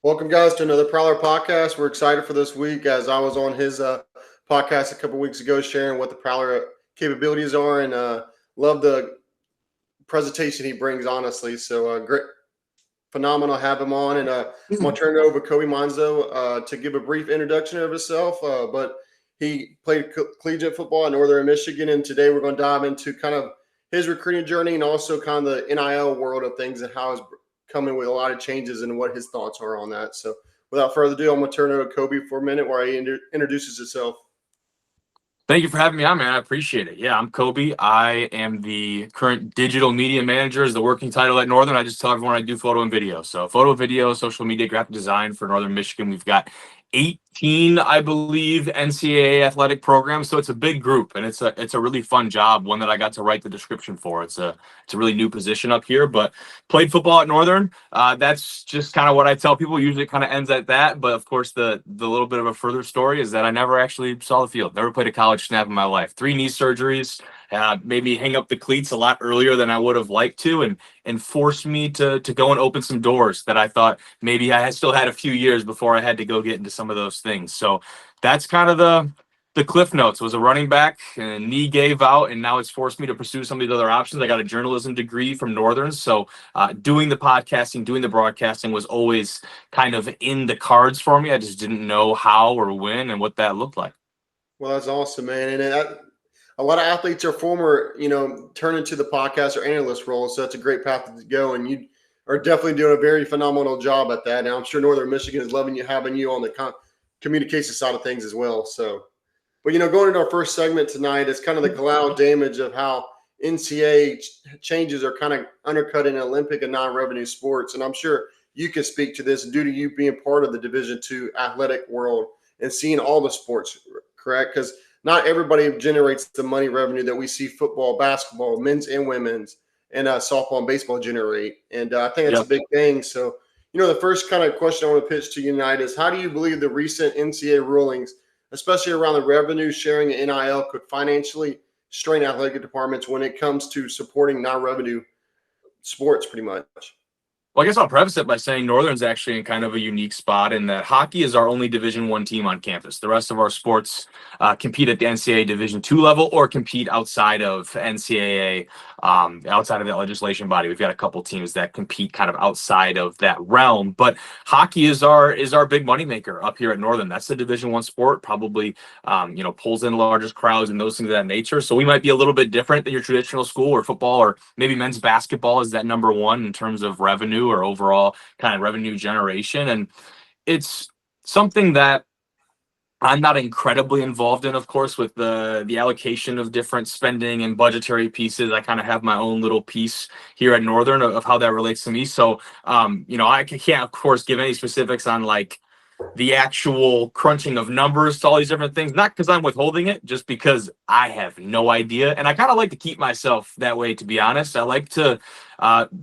Welcome, guys, to another Prowler podcast. We're excited for this week as I was on his podcast a couple weeks ago sharing what the Prowler capabilities are and love the presentation he brings, honestly. So, great, phenomenal to have him on. And I'm going to turn it over to Kobe Monzo to give a brief introduction of himself. But he played collegiate football in Northern Michigan. And today we're going to dive into kind of his recruiting journey and also kind of the NIL world of things and how it's coming with a lot of changes and what his thoughts are on that. So without further ado, I'm going to turn it over to Kobe for a minute where he introduces himself. Thank you for having me on, man. I appreciate it. Yeah, I'm Kobe. I am the current digital media manager is the working title at Northern. I just tell everyone I do photo and video. So photo, video, social media, graphic design for Northern Michigan. We've got 18, I believe, NCAA athletic programs. So it's a big group and it's a really fun job, one that I got to write the description for. It's a really new position up here, but played football at Northern. That's just kind of what I tell people. Usually it kind of ends at that. But of course, the little bit of a further story is that I never actually saw the field. Never played a college snap in my life. 3 knee surgeries, made me hang up the cleats a lot earlier than I would have liked to, and forced me to go and open some doors that I thought maybe I still had a few years before I had to go get into some of those things. So that's kind of the cliff notes. Was a running back and knee gave out, and now it's forced me to pursue some of these other options. I got a journalism degree from Northern, so doing the podcasting, doing the broadcasting was always kind of in the cards for me. I just didn't know how or when and what that looked like. Well, that's awesome, man. And a lot of athletes are turn into the podcast or analyst role. So that's a great path to go. And you are definitely doing a very phenomenal job at that. And I'm sure Northern Michigan is loving having you on the communication side of things as well. So, but, going into our first segment tonight, it's kind of the collateral damage of how NCAA changes are kind of undercutting Olympic and non-revenue sports. And I'm sure you can speak to this due to you being part of the Division II athletic world and seeing all the sports, correct? Because not everybody generates the money revenue that we see football, basketball, men's and women's, and softball and baseball generate. And I think that's a big thing. So, the first kind of question I want to pitch to you tonight is, how do you believe the recent NCAA rulings, especially around the revenue sharing and NIL, could financially strain athletic departments when it comes to supporting non-revenue sports pretty much? Well, I guess I'll preface it by saying Northern's actually in kind of a unique spot in that hockey is our only Division I team on campus. The rest of our sports compete at the NCAA Division II level or compete outside of NCAA, outside of that legislation body. We've got a couple teams that compete kind of outside of that realm, but hockey is our big moneymaker up here at Northern. That's the Division I sport, probably pulls in largest crowds and those things of that nature. So we might be a little bit different than your traditional school, or football, or maybe men's basketball is that number one in terms of revenue or overall kind of revenue generation. And it's something that I'm not incredibly involved in, of course, with the allocation of different spending and budgetary pieces. I kind of have my own little piece here at Northern of how that relates to me. So, I can't, of course, give any specifics on like the actual crunching of numbers to all these different things, not because I'm withholding it, just because I have no idea. And I kind of like to keep myself that way, to be honest. I like to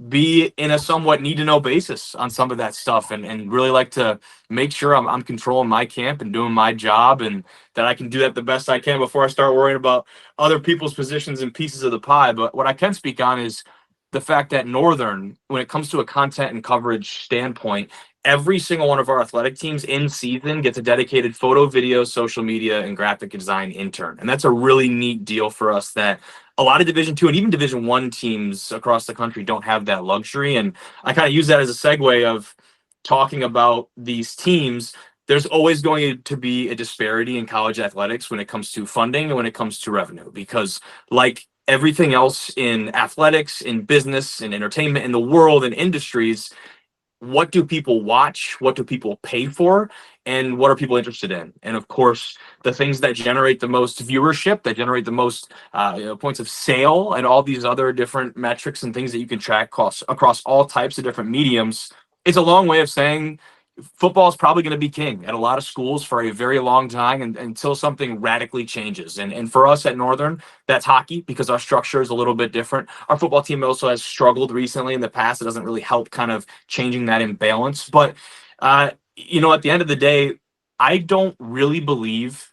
be in a somewhat need to know basis on some of that stuff, and really like to make sure I'm controlling my camp and doing my job, and that I can do that the best I can before I start worrying about other people's positions and pieces of the pie. But what I can speak on is the fact that Northern, when it comes to a content and coverage standpoint, every single one of our athletic teams in season gets a dedicated photo, video, social media, and graphic design intern. And that's a really neat deal for us that a lot of Division II and even Division I teams across the country don't have that luxury. And I kind of use that as a segue of talking about these teams. There's always going to be a disparity in college athletics when it comes to funding and when it comes to revenue, because like everything else in athletics, in business, in entertainment, in the world, and industries, what do people watch? What do people pay for? And what are people interested in? And of course, the things that generate the most viewership, that generate the most points of sale, and all these other different metrics and things that you can track across all types of different mediums. It's a long way of saying football is probably going to be king at a lot of schools for a very long time, and until something radically changes. And for us at Northern, that's hockey, because our structure is a little bit different. Our football team also has struggled recently in the past. It doesn't really help kind of changing that imbalance. But, at the end of the day, I don't really believe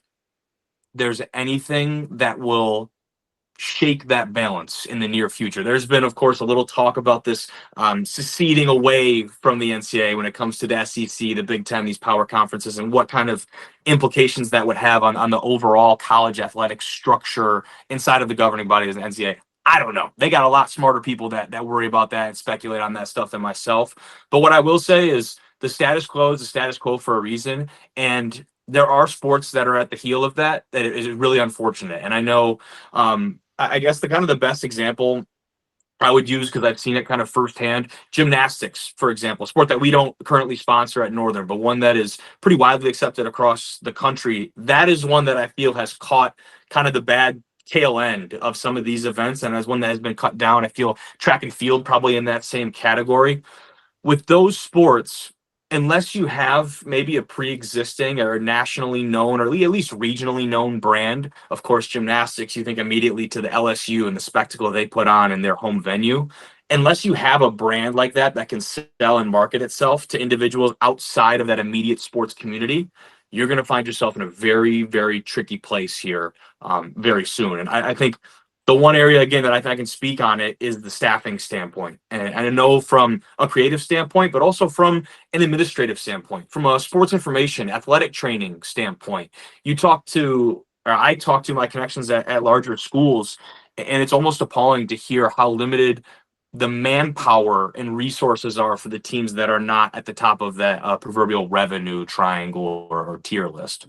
there's anything that will shake that balance in the near future. There's been, of course, a little talk about this seceding away from the NCAA when it comes to the SEC, the Big Ten, these power conferences, and what kind of implications that would have on the overall college athletic structure inside of the governing body as the NCAA. I don't know. They got a lot smarter people that worry about that and speculate on that stuff than myself. But what I will say is the status quo is the status quo for a reason. And there are sports that are at the heel of that is really unfortunate. And I know I guess the kind of the best example I would use, because I've seen it kind of firsthand, gymnastics, for example, a sport that we don't currently sponsor at Northern, but one that is pretty widely accepted across the country. That is one that I feel has caught kind of the bad tail end of some of these events, and as one that has been cut down. I feel track and field probably in that same category. With those sports, unless you have maybe a pre-existing or nationally known or at least regionally known brand, of course, gymnastics, you think immediately to the LSU and the spectacle they put on in their home venue. Unless you have a brand like that that can sell and market itself to individuals outside of that immediate sports community, you're going to find yourself in a very, very tricky place here very soon. And I think the one area again that I think I can speak on it is the staffing standpoint, and I know from a creative standpoint, but also from an administrative standpoint, from a sports information, athletic training standpoint. You talk to, or I talk to my connections at larger schools, and it's almost appalling to hear how limited the manpower and resources are for the teams that are not at the top of that proverbial revenue triangle or tier list.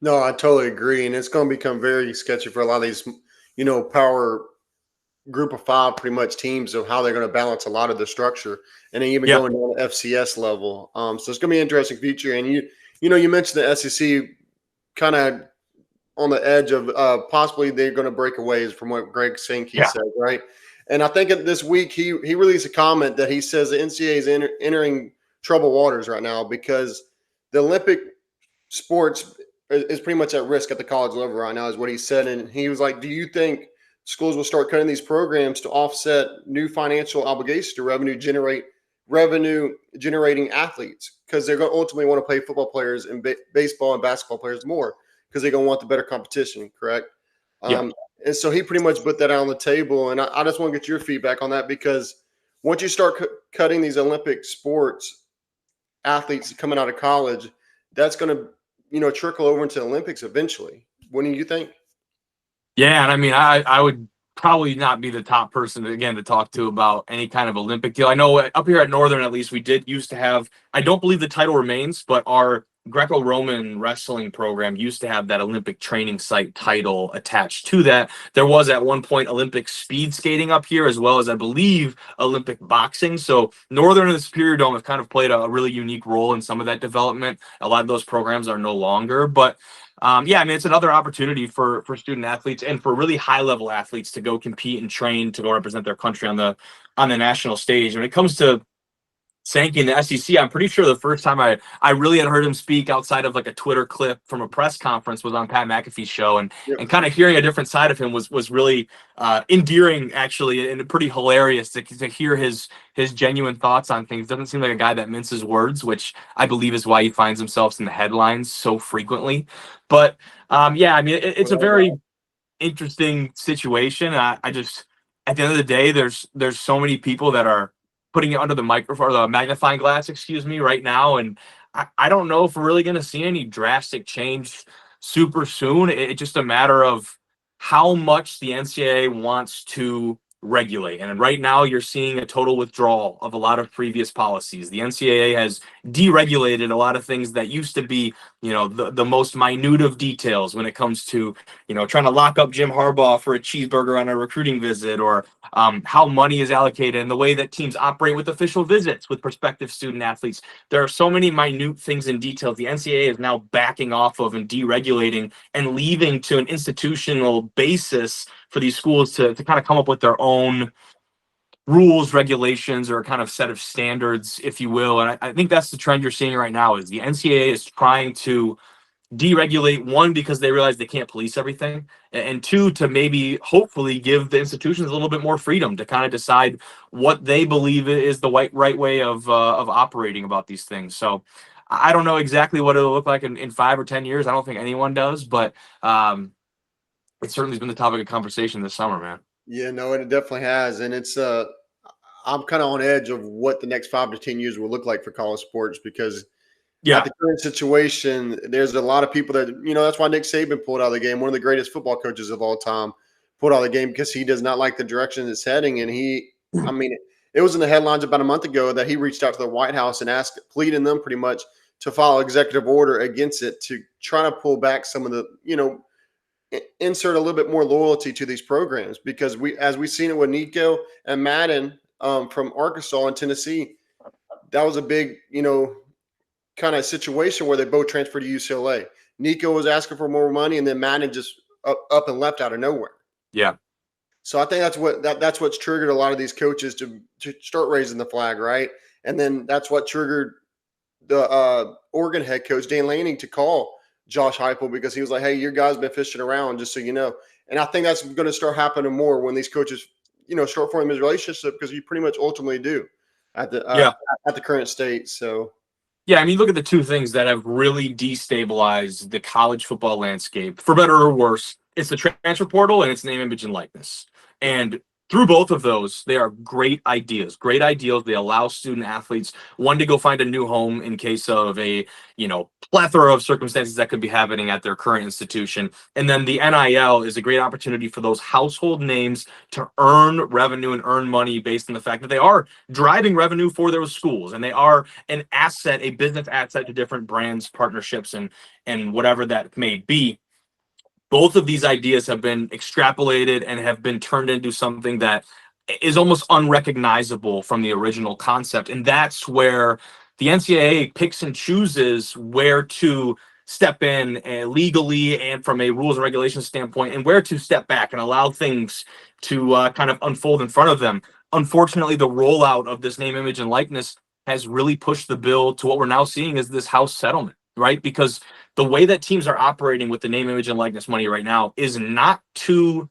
No, I totally agree, and it's going to become very sketchy for a lot of these, power group of five, pretty much teams of how they're going to balance a lot of the structure, and then even Yeah. going down to FCS level. So it's going to be an interesting future. And you mentioned the SEC kind of on the edge of possibly they're going to break away, is from what Greg Sankey Yeah. said, right? And I think this week he released a comment that he says the NCAA is entering troubled waters right now because the Olympic sports is pretty much at risk at the college level right now, is what he said. And he was like, do you think schools will start cutting these programs to offset new financial obligations to revenue generating athletes? Because they're going to ultimately want to pay football players and baseball and basketball players more because they're going to want the better competition, correct? Yeah. And so he pretty much put that out on the table. And I just want to get your feedback on that, because once you start cutting these Olympic sports athletes coming out of college, that's going to trickle over into the Olympics eventually. What do you think? Yeah, and I mean, I would probably not be the top person again to talk to about any kind of Olympic deal. I know up here at Northern, at least, we did used to have. I don't believe the title remains, but our Greco-Roman wrestling program used to have that Olympic training site title attached to that. There was at one point Olympic speed skating up here, as well as I believe Olympic boxing. So Northern and the Superior Dome have kind of played a really unique role in some of that development. A lot of those programs are no longer, but yeah, I mean, it's another opportunity for student athletes and for really high level athletes to go compete and train to go represent their country on the national stage. When it comes to Sankey in the SEC, I'm pretty sure the first time I really had heard him speak outside of like a Twitter clip from a press conference was on Pat McAfee's show, and Yep. and kind of hearing a different side of him was really endearing, actually, and pretty hilarious to hear his genuine thoughts on things. Doesn't seem like a guy that minces words, which I believe is why he finds himself in the headlines so frequently. But yeah, I mean, it's a very interesting situation. I just, at the end of the day, there's so many people that are putting it under the microphone or the magnifying glass, excuse me, right now, and I don't know if we're really going to see any drastic change super soon. It's just a matter of how much the NCAA wants to regulate. And right now, you're seeing a total withdrawal of a lot of previous policies. The NCAA has deregulated a lot of things that used to be, the most minute of details when it comes to, trying to lock up Jim Harbaugh for a cheeseburger on a recruiting visit, or how money is allocated and the way that teams operate with official visits with prospective student athletes. There are so many minute things and details the NCAA is now backing off of and deregulating and leaving to an institutional basis for these schools to kind of come up with their own rules, regulations, or kind of set of standards, if you will. And I think that's the trend you're seeing right now is the NCAA is trying to deregulate, one, because they realize they can't police everything, and two, to maybe hopefully give the institutions a little bit more freedom to kind of decide what they believe is the right way of operating about these things. So I don't know exactly what it'll look like in 5 or 10 years. I don't think anyone does, but It certainly has been the topic of conversation this summer, man. Yeah, no, it definitely has, and it's I'm kind of on edge of what the next 5 to 10 years will look like for college sports because at Yeah. the current situation, there's a lot of people that that's why Nick Saban pulled out of the game, one of the greatest football coaches of all time, pulled out of the game because he does not like the direction it's heading, and I mean, it was in the headlines about a month ago that he reached out to the White House and asked, pleading them pretty much to file executive order against it to try to pull back some of the insert a little bit more loyalty to these programs because as we've seen it with Nico and Madden from Arkansas and Tennessee, that was a big, kind of situation where they both transferred to UCLA. Nico was asking for more money, and then Madden just up and left out of nowhere. Yeah. So I think that's what's triggered a lot of these coaches to start raising the flag, right? And then that's what triggered the Oregon head coach Dan Lanning to call Josh Heupel because he was like, "Hey, your guy's been fishing around, just so you know." And I think that's going to start happening more when these coaches, start forming this relationship because you pretty much ultimately do at the Yeah. at the current state. So. Yeah, I mean, look at the two things that have really destabilized the college football landscape, for better or worse. It's the transfer portal and it's name, image, and likeness. And through both of those, they are great ideas. Great ideals. They allow student athletes one to go find a new home in case of a plethora of circumstances that could be happening at their current institution. And then the NIL is a great opportunity for those household names to earn revenue and earn money based on the fact that they are driving revenue for those schools and they are an asset, a business asset to different brands, partnerships, and whatever that may be. Both of these ideas have been extrapolated and have been turned into something that is almost unrecognizable from the original concept. And that's where the NCAA picks and chooses where to step in legally and from a rules and regulations standpoint, and where to step back and allow things to kind of unfold in front of them. Unfortunately, the rollout of this name, image, and likeness has really pushed the bill to what we're now seeing as this house settlement, right? Because the way that teams are operating with the name, image, and likeness money right now is not too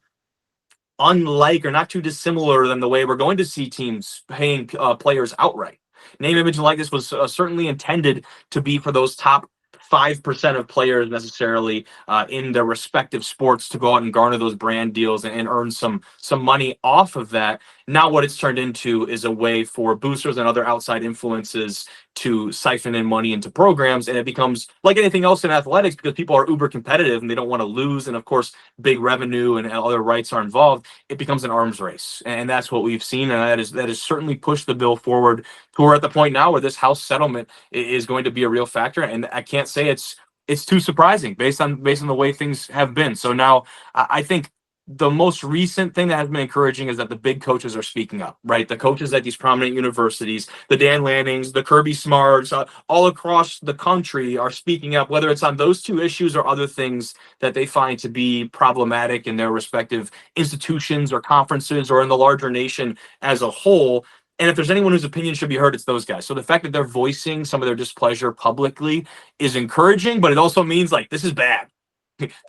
unlike or not too dissimilar than the way we're going to see teams paying players outright. Name, image, and likeness was certainly intended to be for those top 5% of players necessarily in their respective sports to go out and garner those brand deals and earn some money off of that. Now what it's turned into is a way for boosters and other outside influences to siphon in money into programs, and it becomes like anything else in athletics because people are uber competitive and they don't want to lose, and of course big revenue and other rights are involved. It becomes an arms race, and that's what we've seen, and that has certainly pushed the bill forward to we're at the point now where this house settlement is going to be a real factor, and I can't say it's too surprising based on the way things have been. So now I think the most recent thing that has been encouraging is that the big coaches are speaking up, right? The coaches at these prominent universities, the Dan Lannings, the Kirby Smarts, all across the country are speaking up, whether it's on those two issues or other things that they find to be problematic in their respective institutions or conferences or in the larger nation as a whole. And if there's anyone whose opinion should be heard, it's those guys. So the fact that they're voicing some of their displeasure publicly is encouraging, but it also means like this is bad.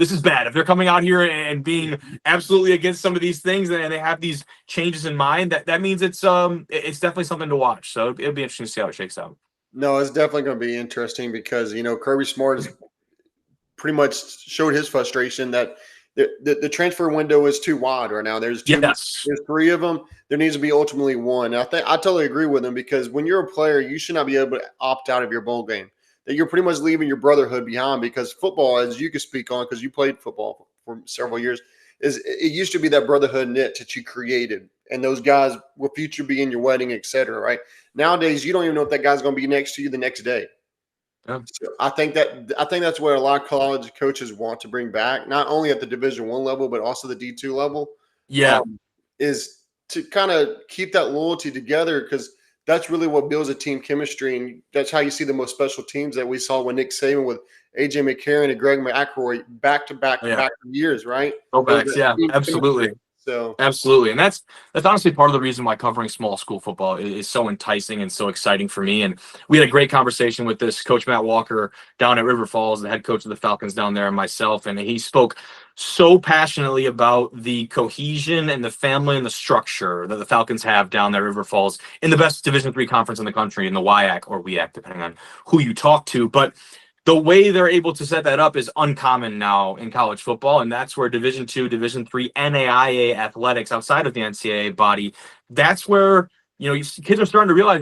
This is bad. If they're coming out here and being absolutely against some of these things and they have these changes in mind, that means it's definitely something to watch. So it'll be interesting to see how it shakes out. No, it's definitely going to be interesting because Kirby Smart has pretty much showed his frustration that the transfer window is too wide right now. There's Yes. there's three of them. There needs to be ultimately one. I think I totally agree with him because when you're a player, you should not be able to opt out of your bowl game. That you're pretty much leaving your brotherhood behind because football, as you can speak on, because you played football for several years, is it used to be that brotherhood knit that you created, and those guys will future be in your wedding, etc. Right nowadays, you don't even know if that guy's going to be next to you the next day. Yeah. So I think that's where a lot of college coaches want to bring back, not only at the Division I level, but also the D2 level. Yeah. Is to kind of keep that loyalty together because that's really what builds a team chemistry, and that's how you see the most special teams that we saw with Nick Saban with AJ McCarron and Greg McElroy back to back years, right? Throwbacks, yeah, absolutely. So Absolutely. And that's honestly part of the reason why covering small school football is so enticing and so exciting for me. And we had a great conversation with this coach Matt Walker down at River Falls, the head coach of the Falcons down there, and myself. And he spoke so passionately about the cohesion and the family and the structure that the Falcons have down there at River Falls in the best Division III conference in the country, in the WIAC or WIAC, depending on who you talk to. But the way they're able to set that up is uncommon now in college football, and that's where Division II, Division III, NAIA athletics outside of the NCAA body, that's where kids are starting to realize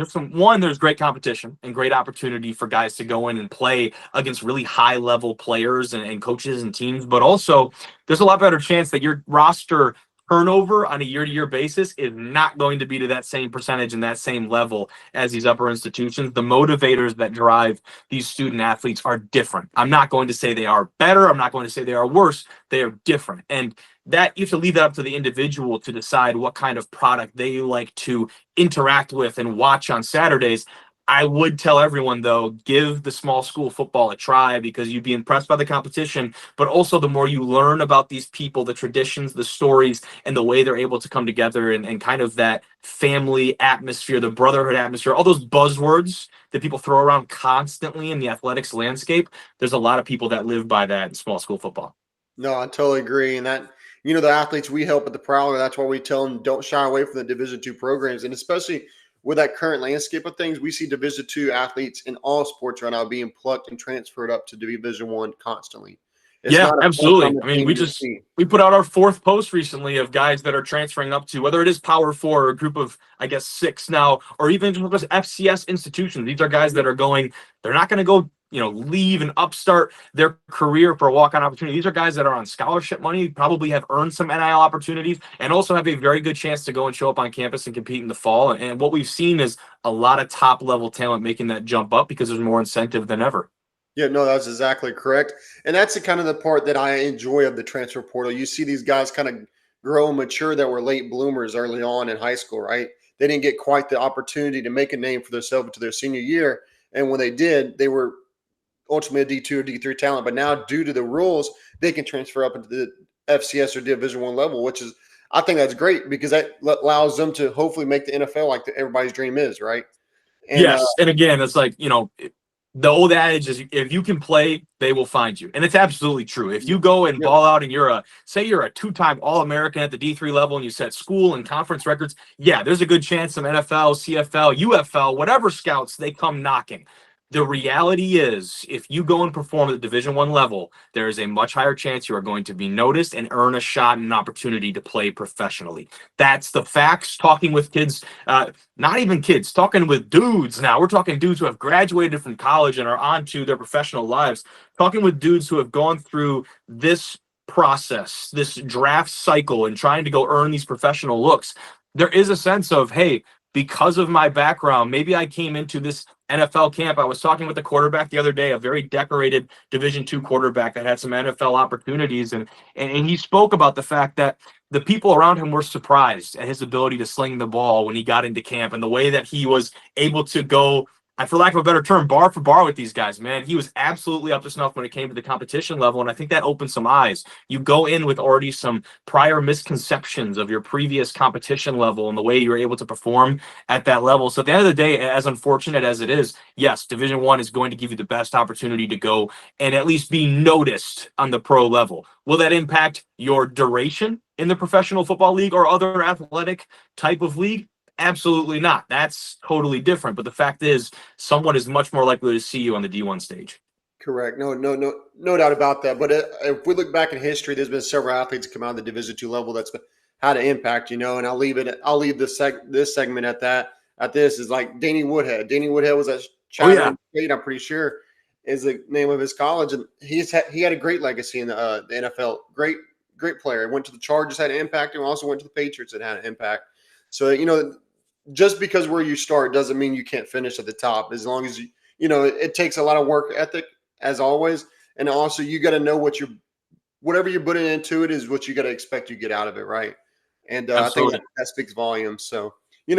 there's great competition and great opportunity for guys to go in and play against really high level players and coaches and teams, but also there's a lot better chance that your roster turnover on a year-to-year basis is not going to be to that same percentage and that same level as these upper institutions. The motivators that drive these student athletes are different. I'm not going to say they are better. I'm not going to say they are worse. They are different. And that you have to leave that up to the individual to decide what kind of product they like to interact with and watch on Saturdays. I would tell everyone, though, give the small school football a try because you'd be impressed by the competition, but also the more you learn about these people, the traditions, the stories, and the way they're able to come together and kind of that family atmosphere, the brotherhood atmosphere, all those buzzwords that people throw around constantly in the athletics landscape. There's a lot of people that live by that in small school football. No, I totally agree. And that, the athletes we help at the Prowler, that's why we tell them don't shy away from the Division II programs. And especially with that current landscape of things, we see Division II athletes in all sports right now being plucked and transferred up to Division I constantly. It's Yeah, not a absolutely. full-time I mean, thing you see. we put out our 4th post recently of guys that are transferring up to whether it is Power 4 or a group of, I guess, 6 now, or even just FCS institutions. These are guys that are going, they're not going to go, leave and upstart their career for a walk-on opportunity. These are guys that are on scholarship money, probably have earned some NIL opportunities, and also have a very good chance to go and show up on campus and compete in the fall. And what we've seen is a lot of top-level talent making that jump up because there's more incentive than ever. Yeah, no, that's exactly correct. And that's the kind of the part that I enjoy of the transfer portal. You see these guys kind of grow and mature that were late bloomers early on in high school, right? They didn't get quite the opportunity to make a name for themselves until their senior year. And when they did, they were ultimately a D2 or D3 talent. But now, due to the rules, they can transfer up into the FCS or Division I level, which is, I think that's great because that allows them to hopefully make the NFL like everybody's dream is, right? And Yes, and again, it's like, the old adage is if you can play, they will find you. And it's absolutely true. If you go and yeah, ball out and you're a 2-time All-American at the D3 level and you set school and conference records, yeah, there's a good chance some NFL, CFL, UFL, whatever scouts, they come knocking. The reality is, if you go and perform at the Division I level, there is a much higher chance you are going to be noticed and earn a shot and an opportunity to play professionally. That's the facts. Talking with kids, not even kids, talking with dudes now. We're talking dudes who have graduated from college and are on to their professional lives. Talking with dudes who have gone through this process, this draft cycle, and trying to go earn these professional looks. There is a sense of, hey, because of my background, maybe I came into this NFL camp. I was talking with the quarterback the other day, a very decorated Division II quarterback that had some NFL opportunities, and he spoke about the fact that the people around him were surprised at his ability to sling the ball when he got into camp and the way that he was able to go, for lack of a better term, bar for bar with these guys, man. He was absolutely up to snuff when it came to the competition level, and I think that opened some eyes. You go in with already some prior misconceptions of your previous competition level and the way you were able to perform at that level. So at the end of the day, as unfortunate as it is, yes, Division I is going to give you the best opportunity to go and at least be noticed on the pro level. Will that impact your duration in the professional football league or other athletic type of league? Absolutely not. That's totally different. But the fact is, someone is much more likely to see you on the D1 stage. correct. No doubt about that. But if we look back in history, there's been several athletes come out of the Division II level that's had an impact, And I'll leave this segment at that. At this is like Danny Woodhead. Danny Woodhead was at Chatham State, I'm pretty sure, is the name of his college, and he had a great legacy in the NFL. Great player. Went to the Chargers, had an impact, and also went to the Patriots and had an impact. So just because where you start doesn't mean you can't finish at the top. As long as it takes a lot of work ethic as always, and also you got to know whatever you're putting into it is what you got to expect you get out of it, right? And I think that speaks volumes. So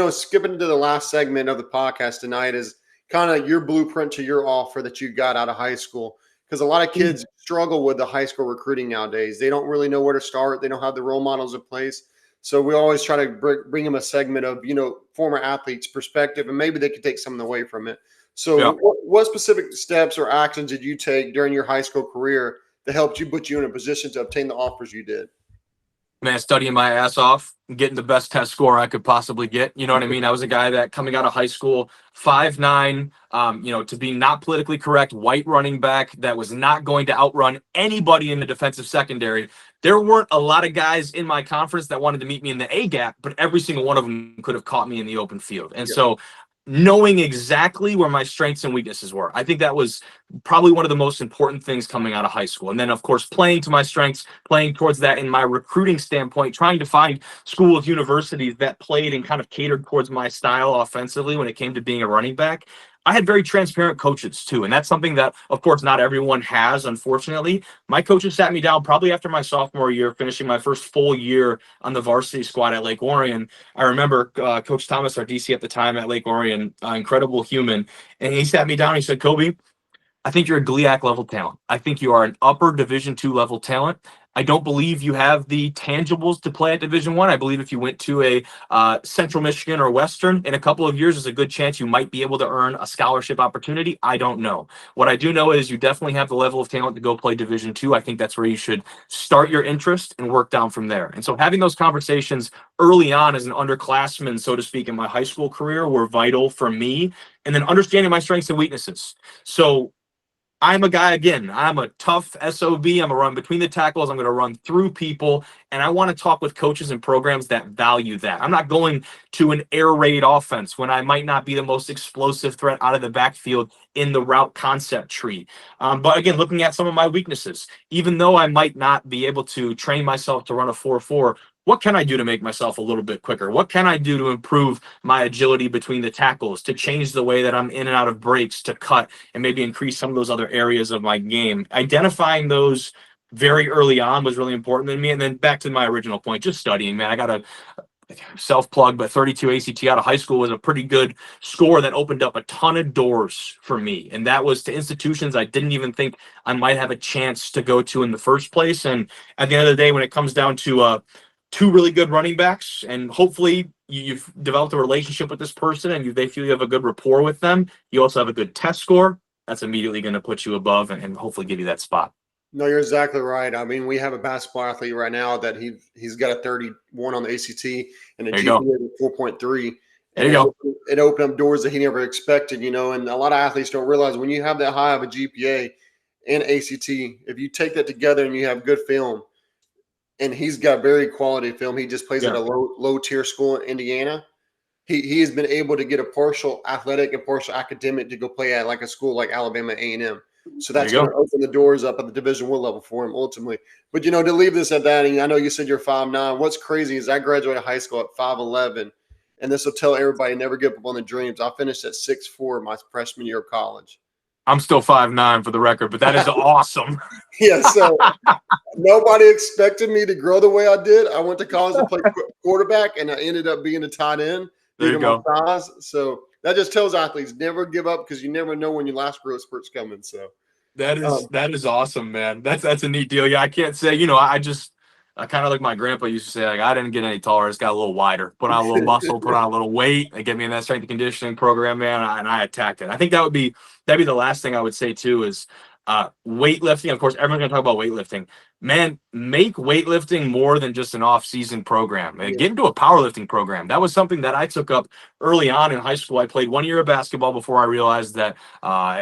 skipping to the last segment of the podcast tonight is kind of your blueprint to your offer that you got out of high school, because a lot of kids struggle with the high school recruiting nowadays. They don't really know where to start. They don't have the role models in place. So we always try to bring them a segment of, former athletes' perspective, and maybe they could take something away from it. So what specific steps or actions did you take during your high school career that helped you put you in a position to obtain the offers you did? Man, studying my ass off, getting the best test score I could possibly get. You know what I mean? I was a guy that coming out of high school, 5'9", to be not politically correct, white running back that was not going to outrun anybody in the defensive secondary. There weren't a lot of guys in my conference that wanted to meet me in the A gap, but every single one of them could have caught me in the open field. And Yeah. so knowing exactly where my strengths and weaknesses were, I think that was probably one of the most important things coming out of high school. And then, of course, playing to my strengths, playing towards that in my recruiting standpoint, trying to find schools, universities that played and kind of catered towards my style offensively when it came to being a running back. I had very transparent coaches too. And that's something that, of course, not everyone has, unfortunately. My coaches sat me down probably after my sophomore year, finishing my first full year on the varsity squad at Lake Orion. I remember Coach Thomas, our DC at the time at Lake Orion, incredible human. And he sat me down and he said, Kobe, I think you're a GLIAC level talent. I think you are an upper Division II level talent. I don't believe you have the tangibles to play at Division I. I believe if you went to a Central Michigan or Western in a couple of years, there's a good chance you might be able to earn a scholarship opportunity. I don't know. What I do know is you definitely have the level of talent to go play Division II. I think that's where you should start your interest and work down from there. And so having those conversations early on as an underclassman, so to speak, in my high school career were vital for me. And then understanding my strengths and weaknesses. So I'm a guy, again, I'm a tough SOB. I'm going to run between the tackles. I'm going to run through people. And I want to talk with coaches and programs that value that. I'm not going to an air raid offense when I might not be the most explosive threat out of the backfield in the route concept tree. But again, looking at some of my weaknesses, even though I might not be able to train myself to run a 4.4, what can I do to make myself a little bit quicker? What can I do to improve my agility between the tackles, to change the way that I'm in and out of breaks, to cut and maybe increase some of those other areas of my game? Identifying those very early on was really important to me. And then back to my original point, just studying, man. I got a self-plug, but 32 ACT out of high school was a pretty good score that opened up a ton of doors for me. And that was to institutions I didn't even think I might have a chance to go to in the first place. And at the end of the day, when it comes down to two really good running backs, and hopefully you've developed a relationship with this person and they feel you have a good rapport with them, you also have a good test score, that's immediately going to put you above and hopefully give you that spot. No, you're exactly right. I mean, we have a basketball athlete right now that he's got a 31 on the ACT and a There you GPA go. of 4.3. There And you go. it opened up doors that he never expected, and a lot of athletes don't realize when you have that high of a GPA and ACT, if you take that together and you have good film, and he's got very quality film. He just plays at Yeah. a low tier school in Indiana. He has been able to get a partial athletic and partial academic to go play at like a school like Alabama A&M. So There that's you going to go. open the doors up at the Division I level for him ultimately. But to leave this at that, and I know you said you're 5'9". What's crazy is I graduated high school at 5'11", and this will tell everybody never give up on the dreams. I finished at 6'4" my freshman year of college. I'm still 5'9" for the record, but that is awesome. Yeah, so nobody expected me to grow the way I did. I went to college to play quarterback, and I ended up being a tight end There due you to my go. size. So that just tells athletes never give up because you never know when your last growth spurt's coming. So That is awesome, man. That's a neat deal. Yeah, I can't say, I kind of like my grandpa used to say, like, I didn't get any taller, I just got a little wider, put on a little muscle, put on a little weight, and get me in that strength and conditioning program, man. And I attacked it. I think that'd be the last thing I would say too is weightlifting. Of course, everyone's gonna talk about weightlifting. Man, make weightlifting more than just an off-season program and yeah, get into a powerlifting program. That was something that I took up early on in high school. I played 1 year of basketball before I realized that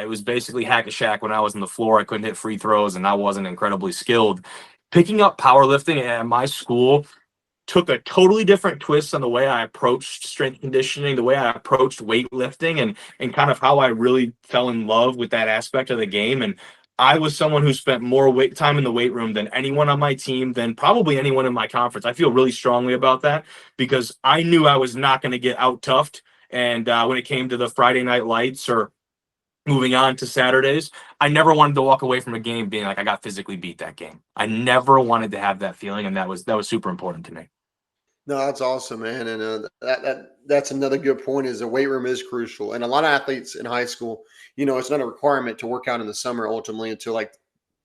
it was basically hack a Shack when I was on the floor. I couldn't hit free throws and I wasn't incredibly skilled. Picking up powerlifting at my school took a totally different twist on the way I approached strength conditioning, the way I approached weightlifting, and kind of how I really fell in love with that aspect of the game. And I was someone who spent more weight time in the weight room than anyone on my team, than probably anyone in my conference. I feel really strongly about that because I knew I was not going to get out toughed. And when it came to the Friday night lights or moving on to Saturdays, I never wanted to walk away from a game being like I got physically beat that game. I never wanted to have that feeling, and that was super important to me. no, that's awesome, man. And that's another good point. Is the weight room is crucial, and a lot of athletes in high school, it's not a requirement to work out in the summer ultimately until like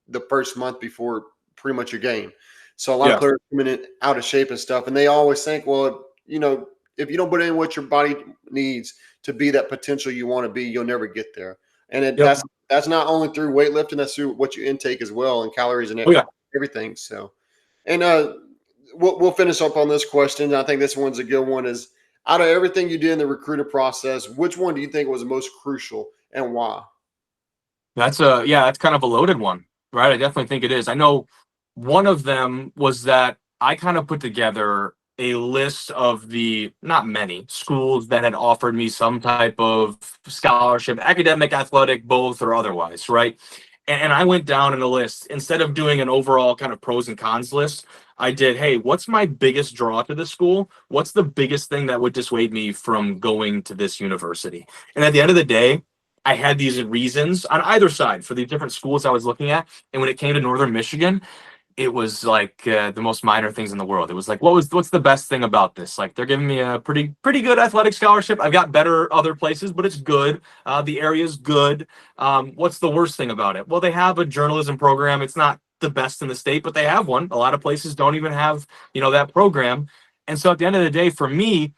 the first month before pretty much your game. So a lot of Yeah. players coming in out of shape and stuff, and they always think, well, if you don't put in what your body needs to be that potential you want to be, you'll never get there. And Yep. that's not only through weightlifting, that's through what you intake as well, and calories and Oh yeah. everything. So, and we'll finish up on this question. I think this one's a good one. Is out of everything you did in the recruiter process, which one do you think was most crucial and why? That's kind of a loaded one, right? I definitely think it is. I know one of them was that I kind of put together a list of the not many schools that had offered me some type of scholarship, academic, athletic, both or otherwise, right? And I went down in a list instead of doing an overall kind of pros and cons list. I did, hey, what's my biggest draw to the school? What's the biggest thing that would dissuade me from going to this university? And at the end of the day, I had these reasons on either side for the different schools I was looking at. And when it came to Northern Michigan, it was like the most minor things in the world. It was like, what's the best thing about this? Like they're giving me a pretty good athletic scholarship. I've got better other places, but it's good. The area's good. What's the worst thing about it? Well, they have a journalism program. It's not the best in the state, but they have one. A lot of places don't even have that program. And so at the end of the day, for me,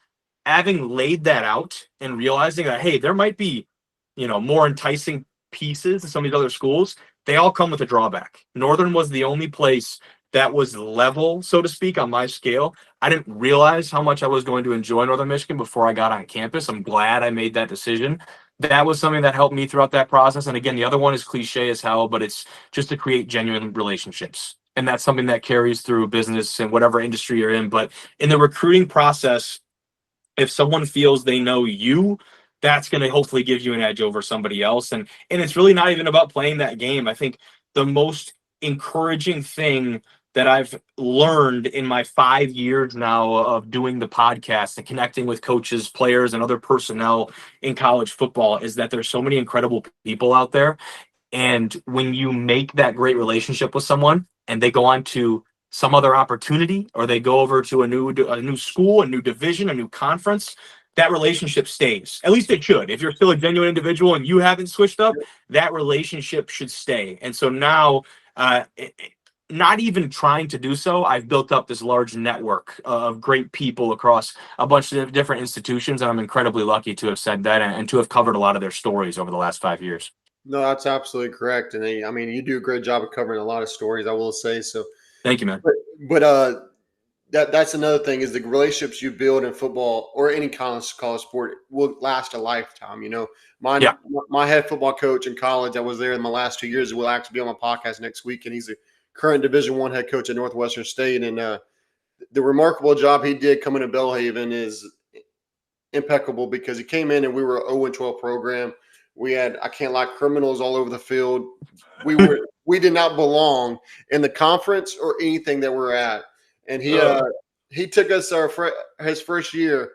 having laid that out and realizing that hey, there might be more enticing pieces to some of these other schools, they all come with a drawback. Northern was the only place that was level, so to speak, on my scale. I didn't realize how much I was going to enjoy Northern Michigan before I got on campus. I'm glad I made that decision. That was something that helped me throughout that process. And again, the other one is cliche as hell, but it's just to create genuine relationships. And that's something that carries through business and whatever industry you're in. But in the recruiting process, if someone feels they know you, that's going to hopefully give you an edge over somebody else. And it's really not even about playing that game. I think the most encouraging thing that I've learned in my 5 years now of doing the podcast and connecting with coaches, players, and other personnel in college football is that there's so many incredible people out there. And when you make that great relationship with someone and they go on to some other opportunity or they go over to a new school, a new division, a new conference, that relationship stays. At least it should. If you're still a genuine individual and you haven't switched up, that relationship should stay. And so now, not even trying to do so, I've built up this large network of great people across a bunch of different institutions, and I'm incredibly lucky to have said that and to have covered a lot of their stories over the last 5 years. No, that's absolutely correct. And I mean, you do a great job of covering a lot of stories, I will say. So, Thank you, man. but that's another thing is the relationships you build in football or any college sport will last a lifetime. Yeah. My head football coach in college, I was there in my last 2 years, will actually be on my podcast next week, and he's a current Division I head coach at Northwestern State. And the remarkable job he did coming to Belhaven is impeccable because he came in and we were an 0-12 program. We had, I can't lie, criminals all over the field. We did not belong in the conference or anything that we're at. And he took us his first year,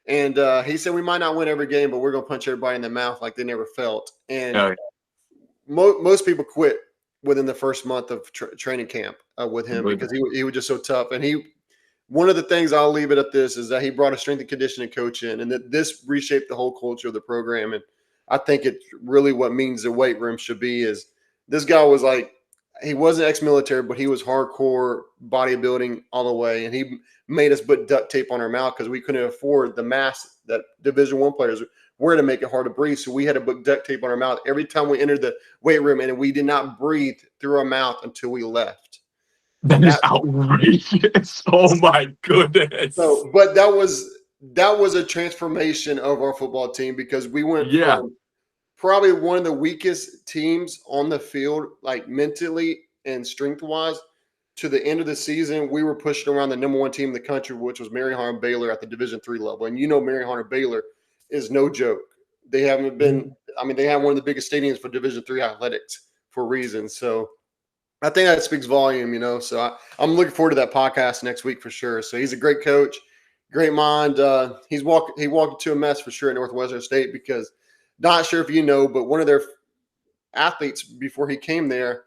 and he said we might not win every game, but we're gonna punch everybody in the mouth like they never felt. And most people quit within the first month of training camp with him because he was just so tough. And one of the things I'll leave it at this is that he brought a strength and conditioning coach in, and that this reshaped the whole culture of the program. And I think it's really what means the weight room should be is this guy was like, he wasn't ex-military, but he was hardcore bodybuilding all the way. And he made us put duct tape on our mouth because we couldn't afford the mask that Division I players were to make it hard to breathe. So we had to put duct tape on our mouth every time we entered the weight room, and we did not breathe through our mouth until we left. That is outrageous. Oh my goodness. So, but that was a transformation of our football team because we went from probably one of the weakest teams on the field, like mentally and strength wise, to the end of the season. We were pushing around the number one team in the country, which was Mary Harlan Baylor at the Division III level. And Mary Harlan Baylor is no joke. They haven't been, I mean, they have one of the biggest stadiums for Division III athletics for a reason. So I think that speaks volume, So I'm looking forward to that podcast next week for sure. So he's a great coach, great mind. He walked into a mess for sure at Northwestern State because not sure if you know, but one of their athletes before he came there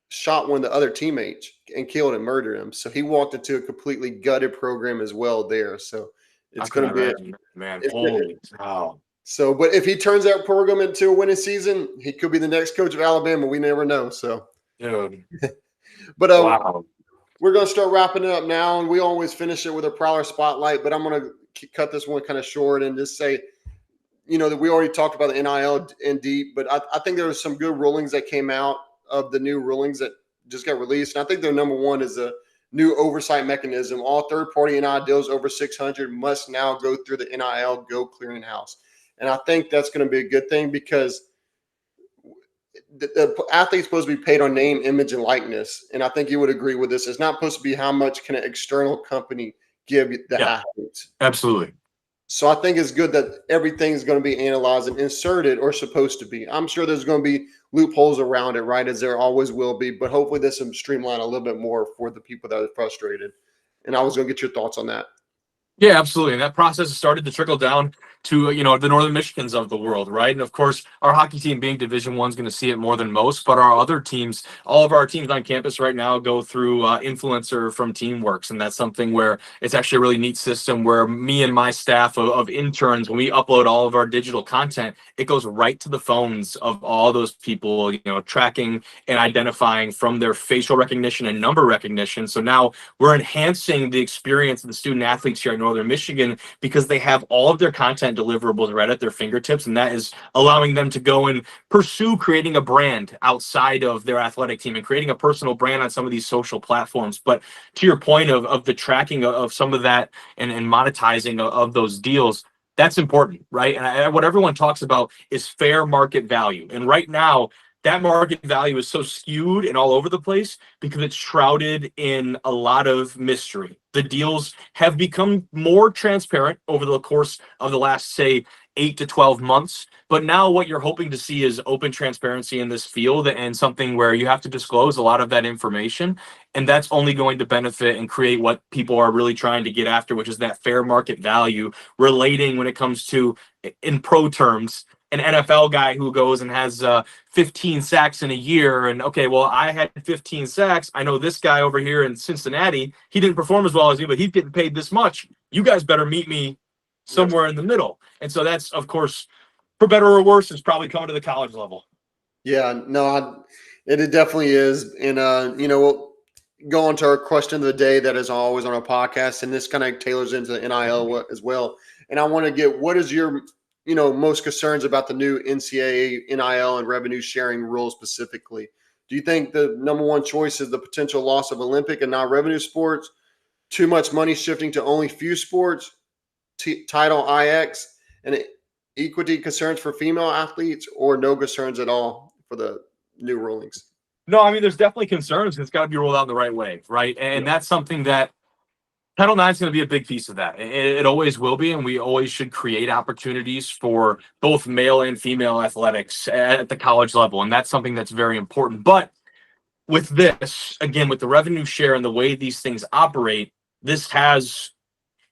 shot one of the other teammates and killed and murdered him. So he walked into a completely gutted program as well there. So it's going to be man. Holy cow. So, but if he turns that program into a winning season, he could be the next coach of Alabama. We never know. So, dude. But wow. We're going to start wrapping it up now, and we always finish it with a Prowler spotlight. But I'm going to cut this one kind of short and just say, that we already talked about the NIL in deep, but I think there were some good rulings that came out of the new rulings that just got released. And I think their number one is the new oversight mechanism. All third-party NIL deals over 600 must now go through the NIL Go clearinghouse. And I think that's going to be a good thing because the athlete's supposed to be paid on name, image, and likeness. And I think you would agree with this. It's not supposed to be how much can an external company give the Yeah, athletes. absolutely. So I think it's good that everything's going to be analyzed and inserted, or supposed to be. I'm sure there's going to be loopholes around it, right, as there always will be. But hopefully this will streamline a little bit more for the people that are frustrated. And I was going to get your thoughts on that. Yeah, absolutely. And that process has started to trickle down to, the Northern Michigans of the world, right? And of course, our hockey team being Division One is going to see it more than most, but our other teams, all of our teams on campus right now go through influencer from Teamworks. And that's something where it's actually a really neat system where me and my staff of interns, when we upload all of our digital content, it goes right to the phones of all those people, tracking and identifying from their facial recognition and number recognition. So now we're enhancing the experience of the student athletes here at Northern Michigan because they have all of their content deliverables right at their fingertips, and that is allowing them to go and pursue creating a brand outside of their athletic team and creating a personal brand on some of these social platforms. But to your point of the tracking of some of that and monetizing of those deals, that's important, right? And what everyone talks about is fair market value. And right now, that market value is so skewed and all over the place because it's shrouded in a lot of mystery. The deals have become more transparent over the course of the last, say, 8 to 12 months. But now what you're hoping to see is open transparency in this field and something where you have to disclose a lot of that information. And that's only going to benefit and create what people are really trying to get after, which is that fair market value relating when it comes to, in pro terms, an NFL guy who goes and has 15 sacks in a year. And okay, well, I had 15 sacks. I know this guy over here in Cincinnati, he didn't perform as well as me, but he's getting paid this much. You guys better meet me somewhere in the middle. And so that's, of course, for better or worse, is probably coming to the college level. Yeah, no, it definitely is. And, we'll go on to our question of the day that is always on our podcast. And this kind of tailors into the NIL as well. And I want to get, what is your, most concerns about the new NCAA NIL and revenue sharing rules specifically? Do you think the number one choice is the potential loss of Olympic and non-revenue sports, too much money shifting to only few sports, title IX, and equity concerns for female athletes, or no concerns at all for the new rulings? No, I mean, there's definitely concerns. It's got to be rolled out in the right way, right? And that's something that Title IX is going to be a big piece of that. It always will be, and we always should create opportunities for both male and female athletics at the college level, and that's something that's very important. But with this, again, with the revenue share and the way these things operate, this has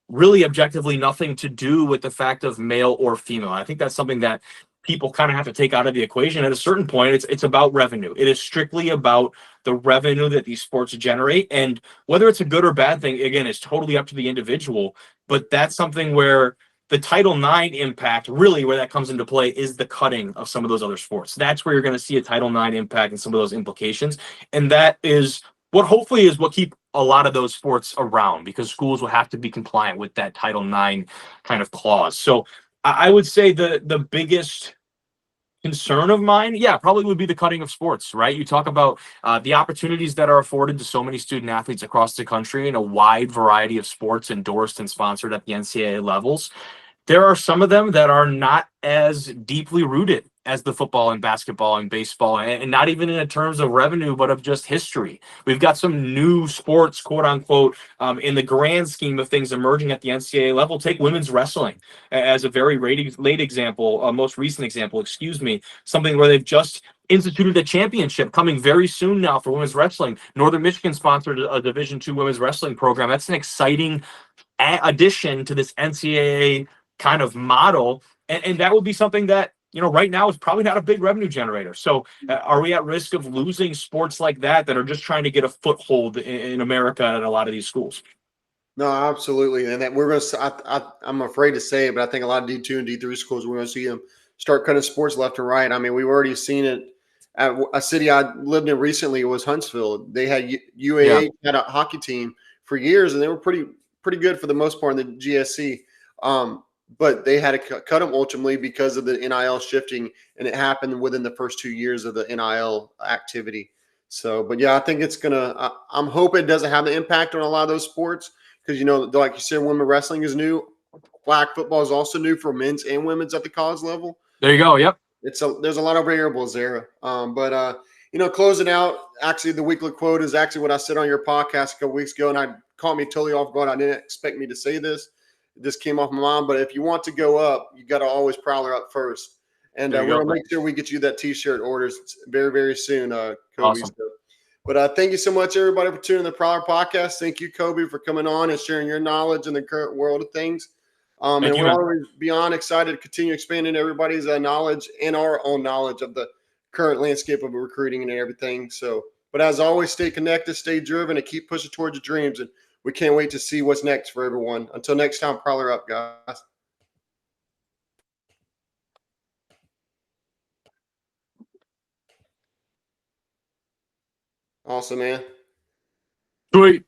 really objectively nothing to do with the fact of male or female. I think that's something that people kind of have to take out of the equation. At a certain point, it's about revenue. It is strictly about the revenue that these sports generate, and whether it's a good or bad thing, again, is totally up to the individual. But that's something where the Title IX impact, really where that comes into play, is the cutting of some of those other sports. That's where you're going to see a Title IX impact and some of those implications. And that is what hopefully is what keep a lot of those sports around, because schools will have to be compliant with that Title IX kind of clause. So I would say the biggest concern of mine, yeah, probably would be the cutting of sports, right? You talk about the opportunities that are afforded to so many student athletes across the country in a wide variety of sports endorsed and sponsored at the NCAA levels. There are some of them that are not as deeply rooted as the football and basketball and baseball, and not even in terms of revenue, but of just history. We've got some new sports, quote unquote, in the grand scheme of things emerging at the NCAA level. Take women's wrestling as a very late example, most recent example, excuse me, something where they've just instituted a championship coming very soon now for women's wrestling. Northern Michigan sponsored a Division II women's wrestling program. That's an exciting addition to this NCAA kind of model, and that would be something that right now is probably not a big revenue generator. So are we at risk of losing sports like that are just trying to get a foothold in America at a lot of these schools? No, absolutely. And that we're going to, I'm afraid to say it, but I think a lot of D2 and D3 schools, we're going to see them start cutting sports left and right. I mean, we've already seen it at a city I lived in recently. It was Huntsville. They had UAA had a hockey team for years, and they were pretty good for the most part in the GSC. But they had to cut them ultimately because of the NIL shifting, and it happened within the first 2 years of the NIL activity. So, but yeah, I think it's gonna. I'm hoping it doesn't have an impact on a lot of those sports because like you said, women wrestling is new. Flag football is also new for men's and women's at the college level. There you go. Yep. There's a lot of variables there. But closing out, actually, the weekly quote is actually what I said on your podcast a couple weeks ago, and I caught me totally off guard. I didn't expect me to say this. It just came off my mind. But if you want to go up, you got to always prowler up first. And There you we're go. gonna make sure we get you that T-shirt orders very, very soon, Kobe. Awesome. But thank you so much, everybody, for tuning in the Prowler Podcast. Thank you, Kobe, for coming on and sharing your knowledge in the current world of things. Thank And you, we're man. always beyond excited to continue expanding everybody's knowledge and our own knowledge of the current landscape of recruiting and everything. So, but as always, stay connected, stay driven, and keep pushing towards your dreams. And we can't wait to see what's next for everyone. Until next time, Prowler up, guys. Awesome, man. Sweet.